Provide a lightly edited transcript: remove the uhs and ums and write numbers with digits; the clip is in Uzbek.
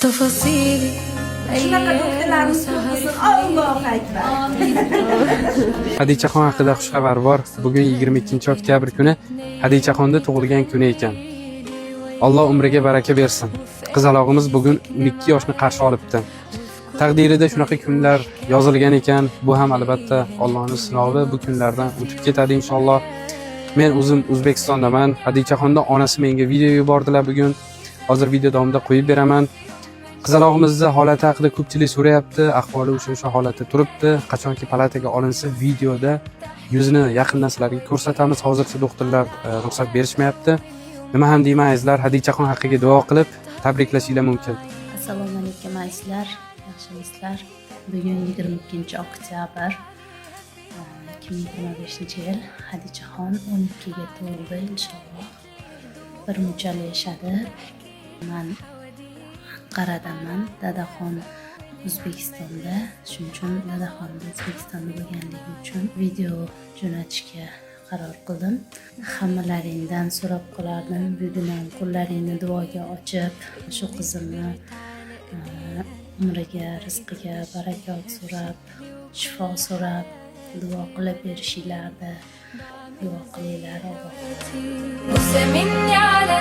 تفاصيل shunaqa do'xtirlarimiz ko'p bo'lsin. Allohu akbar. Hadichaxon haqida xushxabar bor. Bugun 22-oktyabr kuni Hadichaxonda tug'ilgan kuni ekan. Alloh umriga baraka bersin. Qizalog'imiz bugun 12 yoshni qarshi olibdi. Taqdirida shunaqa kunlar yozilgan ekan. Bu ham albatta Allohning sinovi, bu kunlardan o'tib ketadi inshaalloh. Men o'zim O'zbekistondaman. Hadichaxonda onasi menga video yubordilar bugun. Hozir video davomida qo'yib beraman. Qizalog'imizning holati haqida ko'pchilik so'rayapti. Ahvoli o'sha holatda turibdi. Qachonki palataga olinsa videoda yuzini yaqindan sizlarga ko'rsatamiz. Hozircha doktorlar ruxsat berishmayapti. Nima ham deymizlar, Hadichaxon haqqiga duo qilib tabriklashinglar mumkin. Assalomu alaykum azizlar, yaxshimisizlar? Bugun 22-oktyabr 2025-yil. Hadichaxon 12 ga to'ldi inshaalloh. Bir munchal yashadi. Men Qaradaman, dadaxon O'zbekistonda, shuning uchun dadaxon O'zbekistonda bo'lganligi uchun video jo'natishga qaror qildim. Hammalaringdan so'rab qolardim, bugun ham qo'llaringni duoga ochib, shu qizimni umriga, rizqiga barakot so'rab, shifo so'rab, duo qilib berishinglarni duo qilinglar. بص مني على